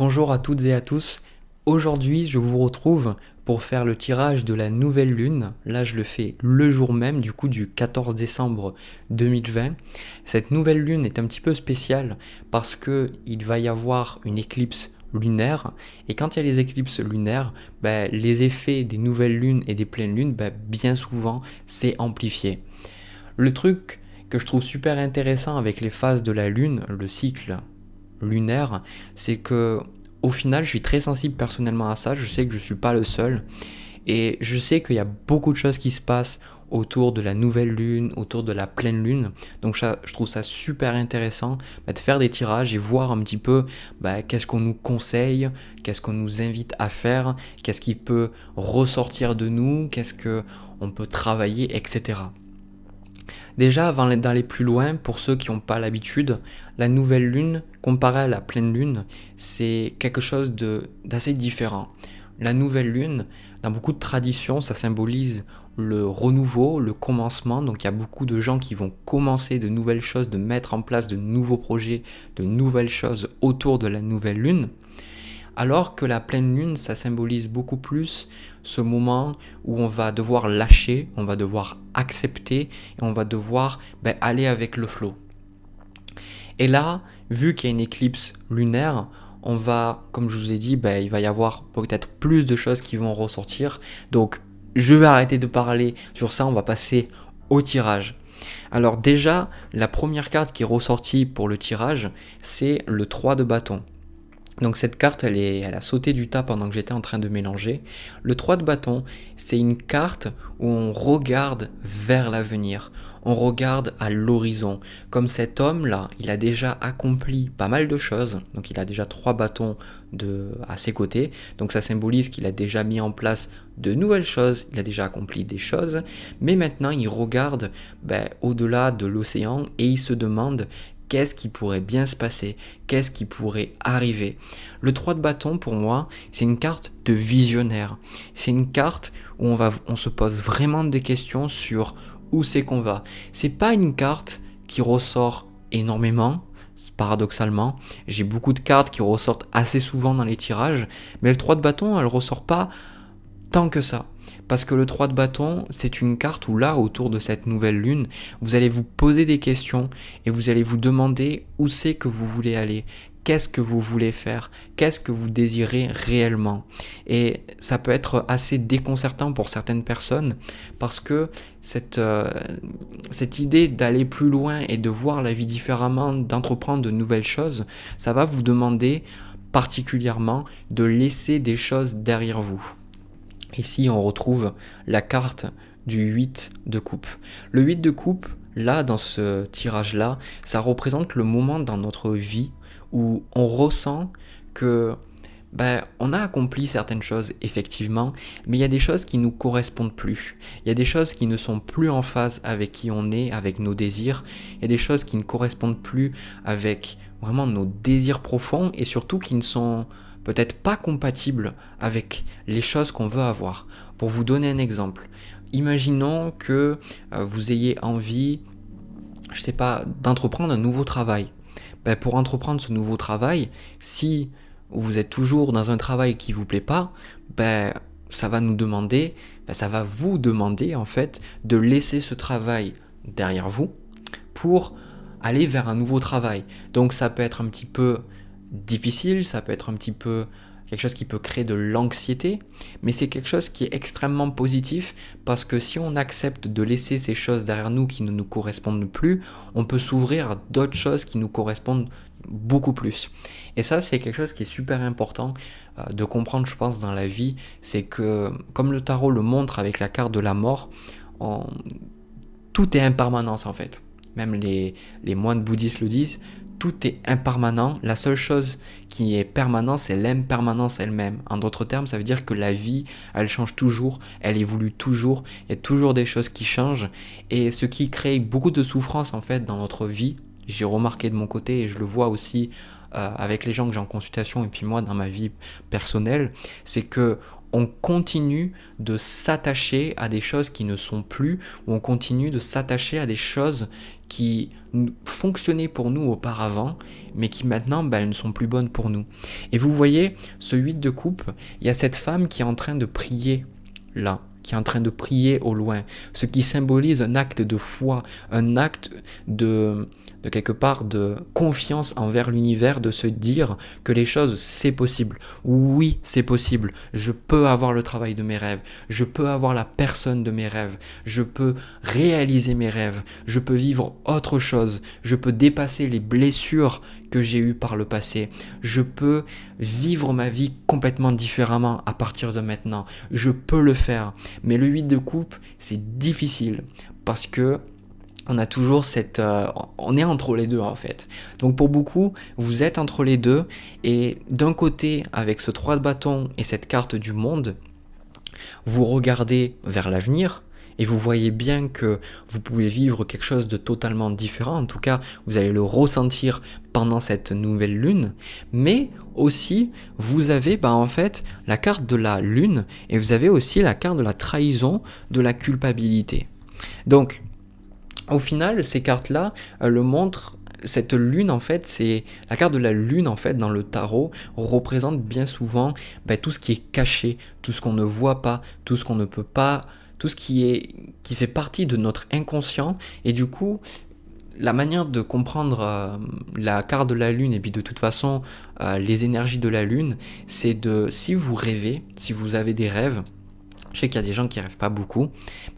Bonjour à toutes et à tous. Aujourd'hui, je vous retrouve pour faire le tirage de la nouvelle lune. Là, je le fais le jour même, du coup, du 14 décembre 2020. Cette nouvelle lune est un petit peu spéciale parce que il va y avoir une éclipse lunaire. Et quand il y a les éclipses lunaires, les effets des nouvelles lunes et des pleines lunes, bien souvent, c'est amplifié. Le truc que je trouve super intéressant avec les phases de la lune, le cycle lunaire, c'est que au final, je suis très sensible personnellement à ça. Je sais que je suis pas le seul. Et je sais qu'il y a beaucoup de choses qui se passent autour de la nouvelle lune, autour de la pleine lune. Donc je trouve ça super intéressant de faire des tirages et voir un petit peu qu'est-ce qu'on nous conseille, qu'est-ce qu'on nous invite à faire, qu'est-ce qui peut ressortir de nous, qu'est-ce qu'on peut travailler, etc. Déjà, avant d'aller plus loin, pour ceux qui n'ont pas l'habitude, la nouvelle lune, comparée à la pleine lune, c'est quelque chose d'assez différent. La nouvelle lune, dans beaucoup de traditions, ça symbolise le renouveau, le commencement. Donc il y a beaucoup de gens qui vont commencer de nouvelles choses, de mettre en place de nouveaux projets, de nouvelles choses autour de la nouvelle lune. Alors que la pleine lune, ça symbolise beaucoup plus ce moment où on va devoir lâcher, on va devoir accepter et on va devoir aller avec le flot. Et là, vu qu'il y a une éclipse lunaire, on va, comme je vous ai dit, il va y avoir peut-être plus de choses qui vont ressortir. Donc, je vais arrêter de parler sur ça, on va passer au tirage. Alors déjà, la première carte qui est ressortie pour le tirage, c'est le 3 de bâton. Donc cette carte, elle a sauté du tas pendant que j'étais en train de mélanger. Le 3 de bâton, c'est une carte où on regarde vers l'avenir, on regarde à l'horizon. Comme cet homme-là, il a déjà accompli pas mal de choses, donc il a déjà 3 bâtons à ses côtés, donc ça symbolise qu'il a déjà mis en place de nouvelles choses, il a déjà accompli des choses, mais maintenant il regarde au-delà de l'océan et il se demande qu'est-ce qui pourrait bien se passer, qu'est-ce qui pourrait arriver. Le 3 de bâton, pour moi, c'est une carte de visionnaire. C'est une carte où on se pose vraiment des questions sur où c'est qu'on va. C'est pas une carte qui ressort énormément, paradoxalement. J'ai beaucoup de cartes qui ressortent assez souvent dans les tirages, mais le 3 de bâton, elle ressort pas tant que ça. Parce que le 3 de bâton, c'est une carte où là, autour de cette nouvelle lune, vous allez vous poser des questions et vous allez vous demander où c'est que vous voulez aller, qu'est-ce que vous voulez faire, qu'est-ce que vous désirez réellement. Et ça peut être assez déconcertant pour certaines personnes parce que cette idée d'aller plus loin et de voir la vie différemment, d'entreprendre de nouvelles choses, ça va vous demander particulièrement de laisser des choses derrière vous. Ici, on retrouve la carte du 8 de coupe. Le 8 de coupe, là, dans ce tirage-là, ça représente le moment dans notre vie où on ressent que on a accompli certaines choses, effectivement, mais il y a des choses qui ne nous correspondent plus. Il y a des choses qui ne sont plus en phase avec qui on est, avec nos désirs. Il y a des choses qui ne correspondent plus avec vraiment nos désirs profonds et surtout qui ne sont peut-être pas compatibles avec les choses qu'on veut avoir. Pour vous donner un exemple, imaginons que vous ayez envie, je sais pas, d'entreprendre un nouveau travail. Pour entreprendre ce nouveau travail, si vous êtes toujours dans un travail qui vous plaît pas, ça va nous demander, ça va vous demander en fait de laisser ce travail derrière vous pour aller vers un nouveau travail. Donc ça peut être un petit peu difficile, ça peut être un petit peu quelque chose qui peut créer de l'anxiété, mais c'est quelque chose qui est extrêmement positif parce que si on accepte de laisser ces choses derrière nous qui ne nous correspondent plus, on peut s'ouvrir à d'autres choses qui nous correspondent beaucoup plus. Et ça, c'est quelque chose qui est super important de comprendre, je pense, dans la vie, c'est que, comme le tarot le montre avec la carte de la mort, tout est impermanence en fait. Même les moines bouddhistes le disent, tout est impermanent. La seule chose qui est permanente, c'est l'impermanence elle-même. En d'autres termes, ça veut dire que la vie, elle change toujours, elle évolue toujours, il y a toujours des choses qui changent. Et ce qui crée beaucoup de souffrance en fait dans notre vie, j'ai remarqué de mon côté et je le vois aussi avec les gens que j'ai en consultation et puis moi dans ma vie personnelle, c'est que on continue de s'attacher à des choses qui ne sont plus, ou on continue de s'attacher à des choses qui fonctionnaient pour nous auparavant, mais qui maintenant, elles ne sont plus bonnes pour nous. Et vous voyez, ce 8 de coupe, il y a cette femme qui est en train de prier là, qui est en train de prier au loin, ce qui symbolise un acte de foi, un acte de quelque part de confiance envers l'univers, de se dire que les choses, c'est possible. Oui, c'est possible. Je peux avoir le travail de mes rêves. Je peux avoir la personne de mes rêves. Je peux réaliser mes rêves. Je peux vivre autre chose. Je peux dépasser les blessures que j'ai eues par le passé. Je peux vivre ma vie complètement différemment à partir de maintenant. Je peux le faire. Mais le 8 de coupe, c'est difficile parce que on a toujours on est entre les deux en fait. Donc pour beaucoup, vous êtes entre les deux et d'un côté, avec ce 3 de bâton et cette carte du monde, vous regardez vers l'avenir et vous voyez bien que vous pouvez vivre quelque chose de totalement différent. En tout cas, vous allez le ressentir pendant cette nouvelle lune. Mais aussi, vous avez en fait la carte de la lune et vous avez aussi la carte de la trahison, de la culpabilité. Donc, au final, ces cartes-là le montrent. Cette lune, en fait, c'est la carte de la lune, en fait, dans le tarot, représente bien souvent tout ce qui est caché, tout ce qu'on ne voit pas, tout ce qu'on ne peut pas, tout ce qui fait partie de notre inconscient. Et du coup, la manière de comprendre la carte de la lune et puis de toute façon les énergies de la lune, c'est si vous rêvez, si vous avez des rêves, je sais qu'il y a des gens qui rêvent pas beaucoup,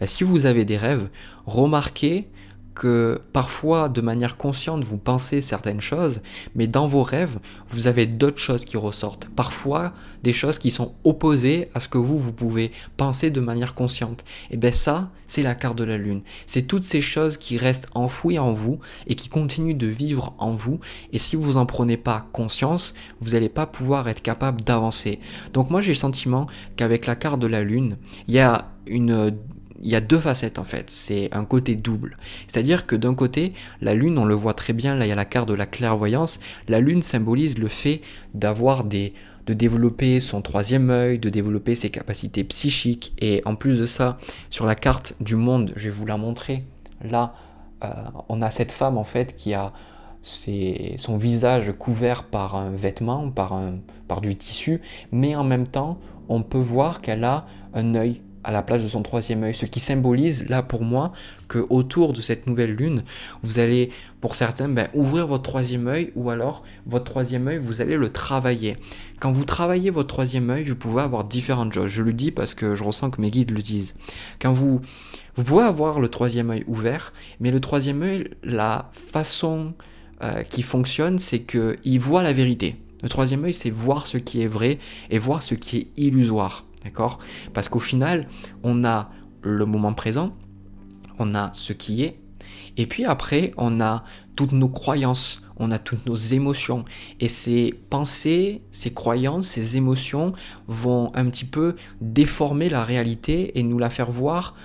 si vous avez des rêves, remarquez que parfois de manière consciente vous pensez certaines choses, mais dans vos rêves vous avez d'autres choses qui ressortent, parfois des choses qui sont opposées à ce que vous pouvez penser de manière consciente. Et ça c'est la carte de la lune, c'est toutes ces choses qui restent enfouies en vous et qui continuent de vivre en vous, et si vous en prenez pas conscience, vous n'allez pas pouvoir être capable d'avancer. Donc moi j'ai le sentiment qu'avec la carte de la lune, il y a deux facettes en fait, c'est un côté double. C'est-à-dire que d'un côté, la lune, on le voit très bien, là il y a la carte de la clairvoyance, la lune symbolise le fait de développer son troisième œil, de développer ses capacités psychiques, et en plus de ça, sur la carte du monde, je vais vous la montrer, là on a cette femme en fait qui a son visage couvert par un vêtement, par du tissu, mais en même temps, on peut voir qu'elle a un œil à la place de son troisième œil, ce qui symbolise là pour moi que autour de cette nouvelle lune, vous allez pour certains ouvrir votre troisième œil, ou alors votre troisième œil, vous allez le travailler. Quand vous travaillez votre troisième œil, vous pouvez avoir différentes choses. Je le dis parce que je ressens que mes guides le disent. Quand vous pouvez avoir le troisième œil ouvert, mais le troisième œil, la façon qui fonctionne, c'est qu'il voit la vérité. Le troisième œil, c'est voir ce qui est vrai et voir ce qui est illusoire. D'accord ? Parce qu'au final, on a le moment présent, on a ce qui est, et puis après, on a toutes nos croyances, on a toutes nos émotions. Et ces pensées, ces croyances, ces émotions vont un petit peu déformer la réalité et nous la faire voir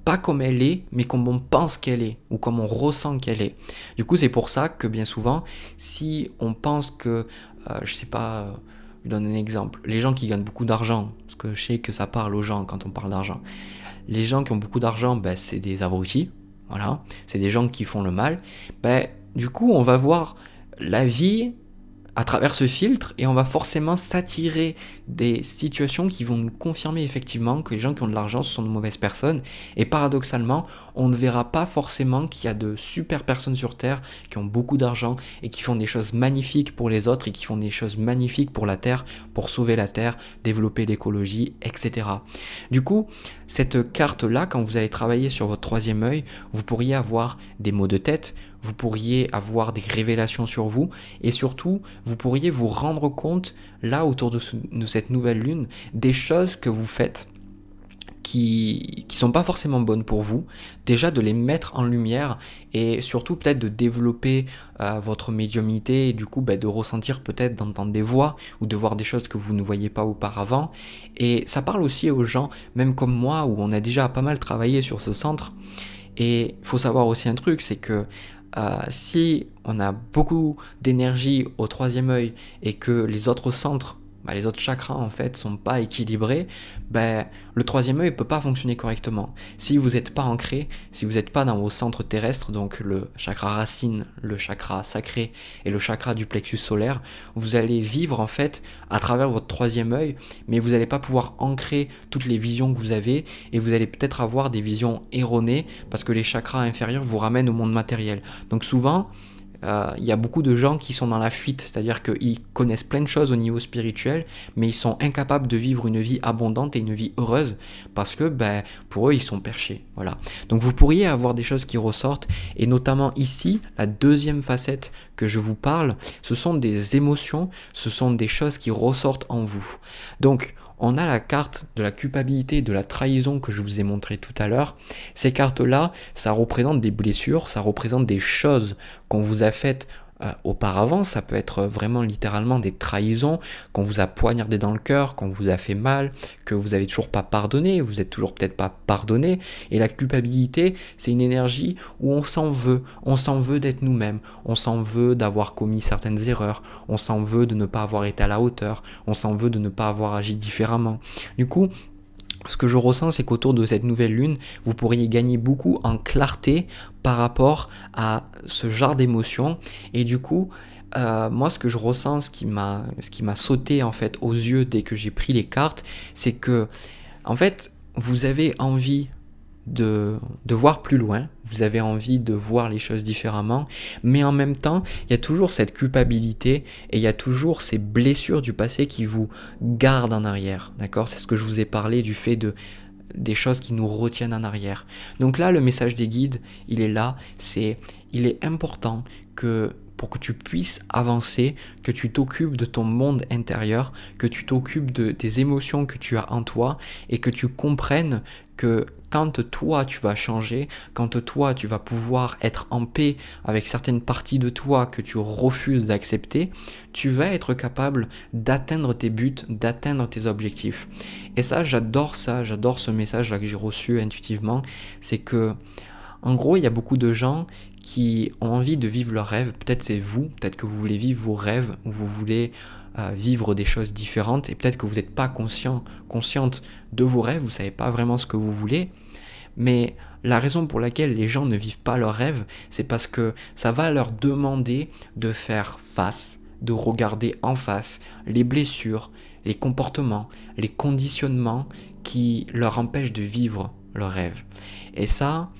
pas comme elle est, mais comme on pense qu'elle est, ou comme on ressent qu'elle est. Du coup, c'est pour ça que bien souvent, si on pense que, je donne un exemple. Les gens qui gagnent beaucoup d'argent, parce que je sais que ça parle aux gens quand on parle d'argent. Les gens qui ont beaucoup d'argent, c'est des abrutis. Voilà. C'est des gens qui font le mal. Du coup, on va voir la vie à travers ce filtre et on va forcément s'attirer des situations qui vont nous confirmer effectivement que les gens qui ont de l'argent, ce sont de mauvaises personnes. Et paradoxalement, on ne verra pas forcément qu'il y a de super personnes sur Terre qui ont beaucoup d'argent et qui font des choses magnifiques pour les autres et qui font des choses magnifiques pour la Terre, pour sauver la Terre, développer l'écologie, etc. Du coup, cette carte-là, quand vous allez travailler sur votre troisième œil, vous pourriez avoir des maux de tête, vous pourriez avoir des révélations sur vous et surtout, vous pourriez vous rendre compte, là, autour de cette nouvelle lune, des choses que vous faites qui sont pas forcément bonnes pour vous, déjà de les mettre en lumière et surtout peut-être de développer votre médiumnité et du coup de ressentir peut-être d'entendre des voix ou de voir des choses que vous ne voyez pas auparavant. Et ça parle aussi aux gens, même comme moi, où on a déjà pas mal travaillé sur ce centre. Et il faut savoir aussi un truc, c'est que si on a beaucoup d'énergie au troisième œil et que les autres centres les autres chakras en fait sont pas équilibrés, le troisième œil peut pas fonctionner correctement. Si vous n'êtes pas ancré, si vous n'êtes pas dans vos centres terrestres, donc le chakra racine, le chakra sacré et le chakra du plexus solaire, vous allez vivre en fait à travers votre troisième œil, mais vous n'allez pas pouvoir ancrer toutes les visions que vous avez et vous allez peut-être avoir des visions erronées parce que les chakras inférieurs vous ramènent au monde matériel. Donc souvent, il y a beaucoup de gens qui sont dans la fuite, c'est-à-dire qu'ils connaissent plein de choses au niveau spirituel, mais ils sont incapables de vivre une vie abondante et une vie heureuse parce que pour eux, ils sont perchés. Voilà. Donc vous pourriez avoir des choses qui ressortent, et notamment ici, la deuxième facette que je vous parle, ce sont des émotions, ce sont des choses qui ressortent en vous. Donc, on a la carte de la culpabilité et de la trahison que je vous ai montré tout à l'heure. Ces cartes-là, ça représente des blessures, ça représente des choses qu'on vous a faites auparavant. Ça peut être vraiment littéralement des trahisons, qu'on vous a poignardé dans le cœur, qu'on vous a fait mal, que vous n'avez toujours pas pardonné, vous n'êtes toujours peut-être pas pardonné. Et la culpabilité, c'est une énergie où on s'en veut d'être nous-mêmes, on s'en veut d'avoir commis certaines erreurs, on s'en veut de ne pas avoir été à la hauteur, on s'en veut de ne pas avoir agi différemment. Du coup, ce que je ressens, c'est qu'autour de cette nouvelle lune, vous pourriez gagner beaucoup en clarté par rapport à ce genre d'émotions. Et du coup, moi, ce que je ressens, ce qui m'a sauté en fait aux yeux dès que j'ai pris les cartes, c'est que, en fait, vous avez envie de voir plus loin, vous avez envie de voir les choses différemment, mais en même temps, il y a toujours cette culpabilité et il y a toujours ces blessures du passé qui vous gardent en arrière, d'accord? C'est ce que je vous ai parlé du fait des choses qui nous retiennent en arrière. Donc là, le message des guides, il est là, il est important que pour que tu puisses avancer, que tu t'occupes de ton monde intérieur, que tu t'occupes des émotions que tu as en toi et que tu comprennes que quand toi tu vas changer, quand toi tu vas pouvoir être en paix avec certaines parties de toi que tu refuses d'accepter, tu vas être capable d'atteindre tes buts, d'atteindre tes objectifs. Et ça, j'adore ce message-là que j'ai reçu intuitivement, c'est que en gros, il y a beaucoup de gens qui ont envie de vivre leurs rêves. Peut-être c'est vous, peut-être que vous voulez vivre vos rêves, ou vous voulez vivre des choses différentes, et peut-être que vous n'êtes pas consciente de vos rêves, vous ne savez pas vraiment ce que vous voulez, mais la raison pour laquelle les gens ne vivent pas leurs rêves, c'est parce que ça va leur demander de faire face, de regarder en face les blessures, les comportements, les conditionnements qui leur empêchent de vivre leurs rêves. Et ça,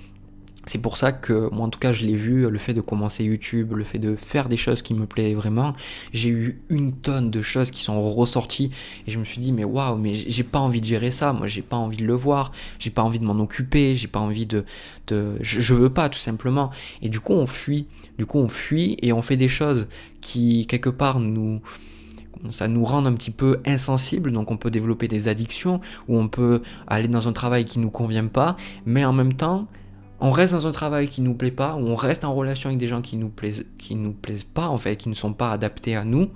c'est pour ça que moi en tout cas je l'ai vu, le fait de commencer YouTube, le fait de faire des choses qui me plaisaient vraiment, j'ai eu une tonne de choses qui sont ressorties et je me suis dit mais waouh, mais j'ai pas envie de gérer ça, moi j'ai pas envie de le voir, j'ai pas envie de m'en occuper, j'ai pas envie je veux pas tout simplement. Et du coup on fuit et on fait des choses qui quelque part ça nous rend un petit peu insensibles, donc on peut développer des addictions ou on peut aller dans un travail qui nous convient pas, mais en même temps on reste dans un travail qui nous plaît pas, ou on reste en relation avec des gens qui nous plaisent pas en fait, qui ne sont pas adaptés à nous,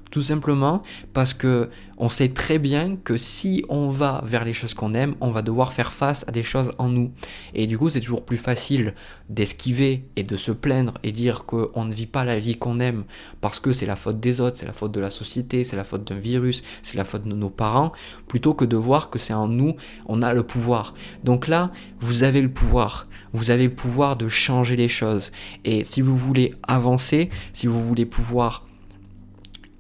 tout simplement parce que on sait très bien que si on va vers les choses qu'on aime, on va devoir faire face à des choses en nous. Et du coup, c'est toujours plus facile d'esquiver et de se plaindre et dire qu'on ne vit pas la vie qu'on aime parce que c'est la faute des autres, c'est la faute de la société, c'est la faute d'un virus, c'est la faute de nos parents, plutôt que de voir que c'est en nous, on a le pouvoir. Donc là, vous avez le pouvoir. Vous avez le pouvoir de changer les choses. Et si vous voulez avancer, si vous voulez pouvoir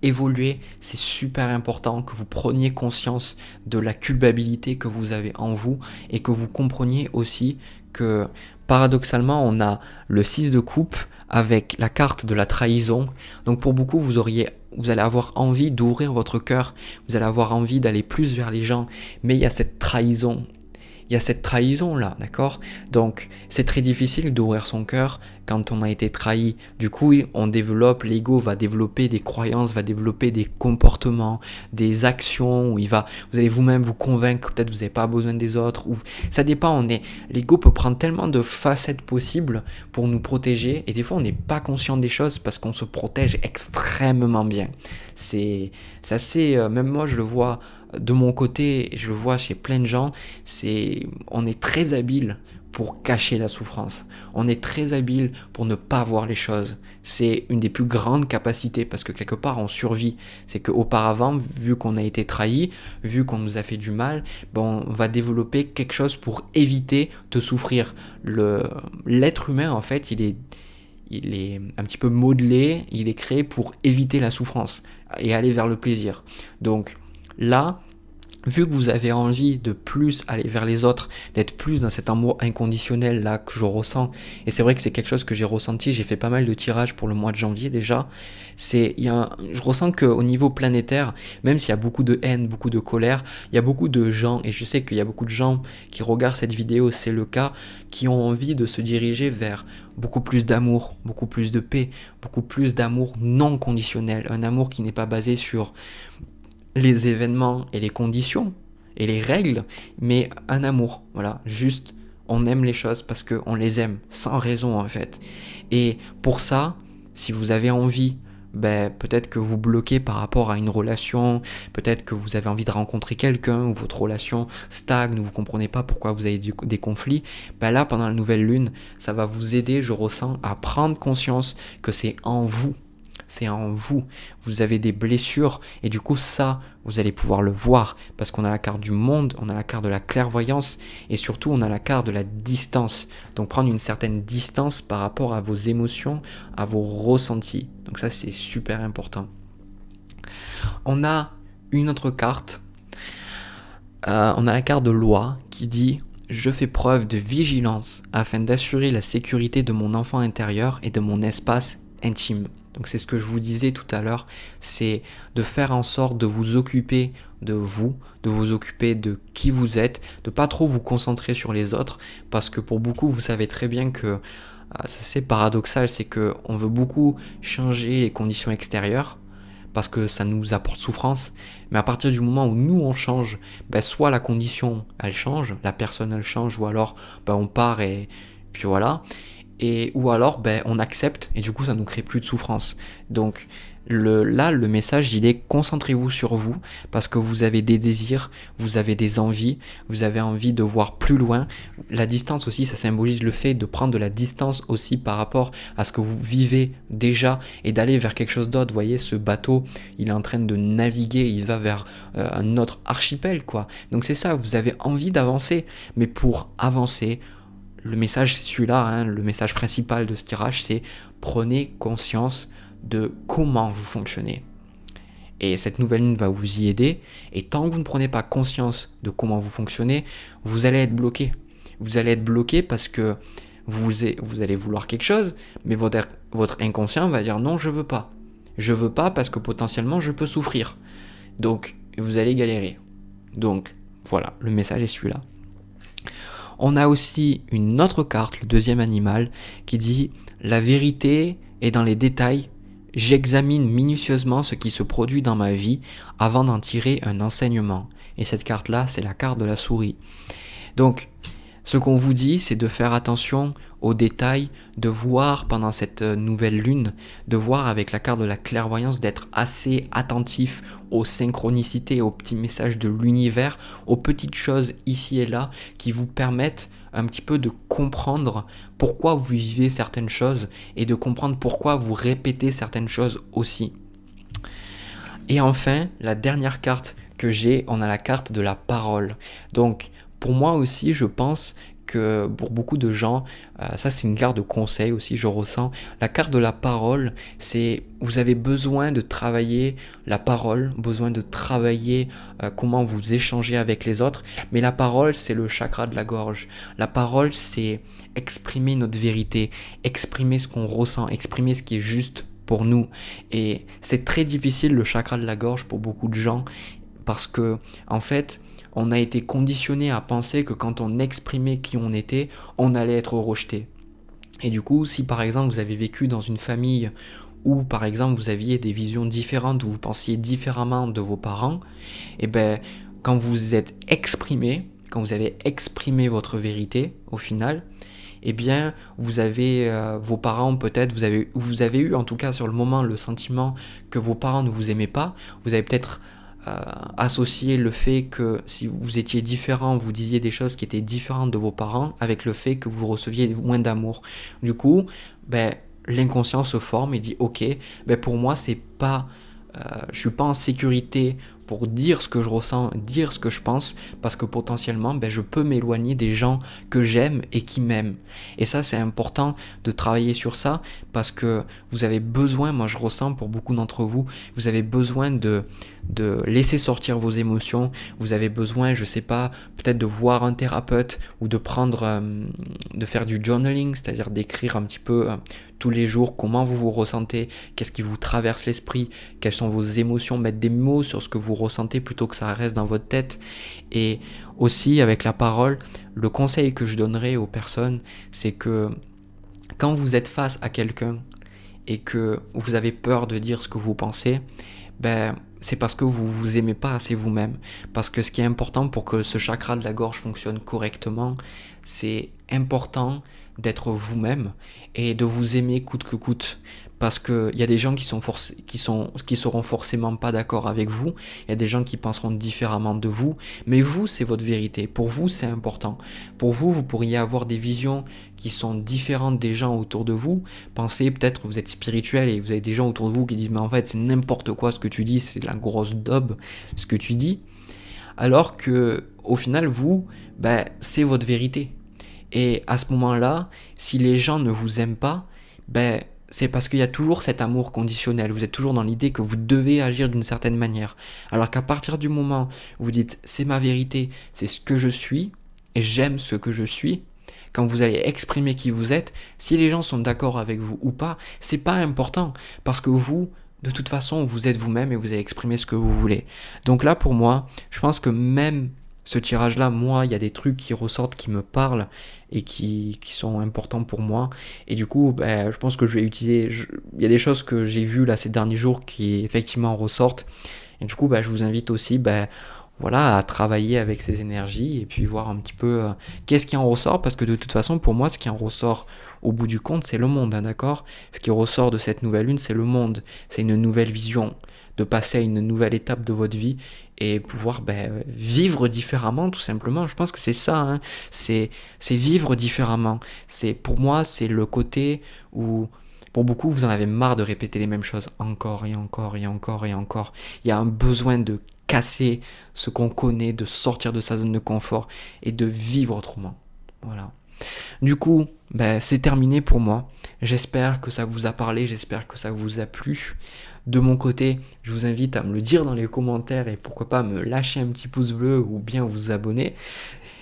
évoluer, c'est super important que vous preniez conscience de la culpabilité que vous avez en vous et que vous compreniez aussi que paradoxalement on a le 6 de coupe avec la carte de la trahison. Donc pour beaucoup vous allez avoir envie d'ouvrir votre cœur, vous allez avoir envie d'aller plus vers les gens, mais il y a cette trahison. Il y a cette trahison-là, d'accord? Donc, c'est très difficile d'ouvrir son cœur quand on a été trahi. Du coup, l'ego va développer des croyances, va développer des comportements, des actions, où vous allez vous-même vous convaincre que peut-être vous n'avez pas besoin des autres. Ça dépend, l'ego peut prendre tellement de facettes possibles pour nous protéger, et des fois, on n'est pas conscient des choses parce qu'on se protège extrêmement bien. C'est assez, même moi, je le vois de mon côté, je le vois chez plein de gens, on est très habile pour cacher la souffrance. On est très habile pour ne pas voir les choses. C'est une des plus grandes capacités parce que quelque part on survit. C'est qu'auparavant, vu qu'on a été trahi, vu qu'on nous a fait du mal, on va développer quelque chose pour éviter de souffrir. L'être humain, en fait, il est un petit peu modelé, il est créé pour éviter la souffrance et aller vers le plaisir. Donc là, vu que vous avez envie de plus aller vers les autres, d'être plus dans cet amour inconditionnel là que je ressens, et c'est vrai que c'est quelque chose que j'ai ressenti, j'ai fait pas mal de tirages pour le mois de janvier déjà, je ressens qu'au niveau planétaire, même s'il y a beaucoup de haine, beaucoup de colère, il y a beaucoup de gens, et je sais qu'il y a beaucoup de gens qui regardent cette vidéo, c'est le cas, qui ont envie de se diriger vers beaucoup plus d'amour, beaucoup plus de paix, beaucoup plus d'amour non conditionnel, un amour qui n'est pas basé sur les événements et les conditions et les règles, mais un amour, voilà, juste on aime les choses parce qu'on les aime, sans raison en fait. Et pour ça, si vous avez envie, peut-être que vous bloquez par rapport à une relation, peut-être que vous avez envie de rencontrer quelqu'un, ou votre relation stagne, ou vous ne comprenez pas pourquoi vous avez des conflits, là pendant la nouvelle lune, ça va vous aider, je ressens, à prendre conscience que c'est en vous. C'est en vous. Vous avez des blessures et du coup ça, vous allez pouvoir le voir parce qu'on a la carte du monde, on a la carte de la clairvoyance et surtout on a la carte de la distance. Donc prendre une certaine distance par rapport à vos émotions, à vos ressentis. Donc ça c'est super important. On a une autre carte. On a la carte de loi qui dit « Je fais preuve de vigilance afin d'assurer la sécurité de mon enfant intérieur et de mon espace intime. » Donc c'est ce que je vous disais tout à l'heure, c'est de faire en sorte de vous occuper de vous occuper de qui vous êtes, de pas trop vous concentrer sur les autres, parce que pour beaucoup, vous savez très bien que ça c'est paradoxal, c'est qu'on veut beaucoup changer les conditions extérieures, parce que ça nous apporte souffrance, mais à partir du moment où nous on change, soit la condition elle change, la personne elle change, ou alors on part et puis voilà, ou alors on accepte et du coup ça nous crée plus de souffrance. Donc le message il est concentrez-vous sur vous parce que vous avez des désirs, vous avez des envies, vous avez envie de voir plus loin. La distance aussi, ça symbolise le fait de prendre de la distance aussi par rapport à ce que vous vivez déjà et d'aller vers quelque chose d'autre. Vous voyez, ce bateau il est en train de naviguer, il va vers un autre archipel quoi. Donc c'est ça, vous avez envie d'avancer, mais pour avancer, le message c'est celui-là, le message principal de ce tirage, c'est prenez conscience de comment vous fonctionnez. Et cette nouvelle lune va vous y aider. Et tant que vous ne prenez pas conscience de comment vous fonctionnez, vous allez être bloqué. Vous allez être bloqué parce que vous allez vouloir quelque chose, mais votre inconscient va dire non, je veux pas. Je veux pas parce que potentiellement je peux souffrir. Donc vous allez galérer. Donc voilà, le message est celui-là. On a aussi une autre carte, le deuxième animal, qui dit « La vérité est dans les détails. J'examine minutieusement ce qui se produit dans ma vie avant d'en tirer un enseignement. » Et cette carte-là, c'est la carte de la souris. Donc, ce qu'on vous dit, c'est de faire attention aux détails, de voir pendant cette nouvelle lune, de voir avec la carte de la clairvoyance, d'être assez attentif aux synchronicités, aux petits messages de l'univers, aux petites choses ici et là qui vous permettent un petit peu de comprendre pourquoi vous vivez certaines choses et de comprendre pourquoi vous répétez certaines choses aussi. Et enfin, la dernière carte que j'ai, on a la carte de la parole. Donc, pour moi aussi, je pense que pour beaucoup de gens, ça c'est une carte de conseil aussi, je ressens. La carte de la parole, c'est vous avez besoin de travailler la parole, besoin de travailler comment vous échangez avec les autres. Mais la parole, c'est le chakra de la gorge. La parole, c'est exprimer notre vérité, exprimer ce qu'on ressent, exprimer ce qui est juste pour nous. Et c'est très difficile le chakra de la gorge pour beaucoup de gens parce que en fait, on a été conditionné à penser que quand on exprimait qui on était, on allait être rejeté. Et du coup, si par exemple vous avez vécu dans une famille où par exemple vous aviez des visions différentes, où vous pensiez différemment de vos parents, et quand vous êtes exprimé, quand vous avez exprimé votre vérité au final, vous avez vos parents peut-être, vous avez eu en tout cas sur le moment le sentiment que vos parents ne vous aimaient pas, vous avez peut-être associer le fait que si vous étiez différent, vous disiez des choses qui étaient différentes de vos parents avec le fait que vous receviez moins d'amour. Du coup, l'inconscient se forme et dit ok, pour moi c'est pas je suis pas en sécurité pour dire ce que je ressens, dire ce que je pense, parce que potentiellement, je peux m'éloigner des gens que j'aime et qui m'aiment. Et ça, c'est important de travailler sur ça, parce que vous avez besoin, moi je ressens pour beaucoup d'entre vous, vous avez besoin de laisser sortir vos émotions, vous avez besoin, je sais pas, peut-être de voir un thérapeute ou de prendre, de faire du journaling, c'est-à-dire d'écrire un petit peu tous les jours comment vous vous ressentez, qu'est-ce qui vous traverse l'esprit, quelles sont vos émotions, mettre des mots sur ce que vous ressentez plutôt que ça reste dans votre tête. Et aussi avec la parole, le conseil que je donnerais aux personnes, c'est que quand vous êtes face à quelqu'un et que vous avez peur de dire ce que vous pensez, c'est parce que vous vous aimez pas assez vous-même. Parce que ce qui est important pour que ce chakra de la gorge fonctionne correctement, c'est important d'être vous-même et de vous aimer coûte que coûte. Parce qu'il y a des gens qui seront forcément pas d'accord avec vous, il y a des gens qui penseront différemment de vous, mais vous, c'est votre vérité. Pour vous, c'est important. Pour vous, vous pourriez avoir des visions qui sont différentes des gens autour de vous. Pensez peut-être que vous êtes spirituel et vous avez des gens autour de vous qui disent mais en fait c'est n'importe quoi ce que tu dis, c'est de la grosse daube ce que tu dis. Alors que au final, vous, c'est votre vérité. Et à ce moment-là, si les gens ne vous aiment pas, c'est parce qu'il y a toujours cet amour conditionnel. Vous êtes toujours dans l'idée que vous devez agir d'une certaine manière. Alors qu'à partir du moment où vous dites c'est ma vérité, c'est ce que je suis, et j'aime ce que je suis, quand vous allez exprimer qui vous êtes, si les gens sont d'accord avec vous ou pas, c'est pas important. Parce que vous, de toute façon, vous êtes vous-même et vous allez exprimer ce que vous voulez. Donc là, pour moi, je pense que même ce tirage-là, moi, il y a des trucs qui ressortent, qui me parlent et qui sont importants pour moi. Et du coup, je pense que je vais utiliser... Il y a des choses que j'ai vues là ces derniers jours qui effectivement ressortent. Et du coup, je vous invite aussi à travailler avec ces énergies et puis voir un petit peu qu'est-ce qui en ressort. Parce que de toute façon, pour moi, ce qui en ressort au bout du compte, c'est le monde, hein, d'accord ? Ce qui ressort de cette nouvelle lune, c'est le monde. C'est une nouvelle vision, de passer à une nouvelle étape de votre vie et pouvoir vivre différemment, tout simplement. Je pense que c'est ça, hein. C'est vivre différemment. Pour moi, c'est le côté où, pour beaucoup, vous en avez marre de répéter les mêmes choses encore et encore et encore et encore. Il y a un besoin de casser ce qu'on connaît, de sortir de sa zone de confort et de vivre autrement. Voilà. Du coup, c'est terminé pour moi. J'espère que ça vous a parlé, j'espère que ça vous a plu. De mon côté, je vous invite à me le dire dans les commentaires et pourquoi pas me lâcher un petit pouce bleu ou bien vous abonner.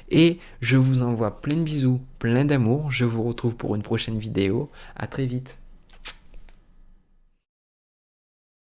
Et je vous envoie plein de bisous, plein d'amour. Je vous retrouve pour une prochaine vidéo. À très vite.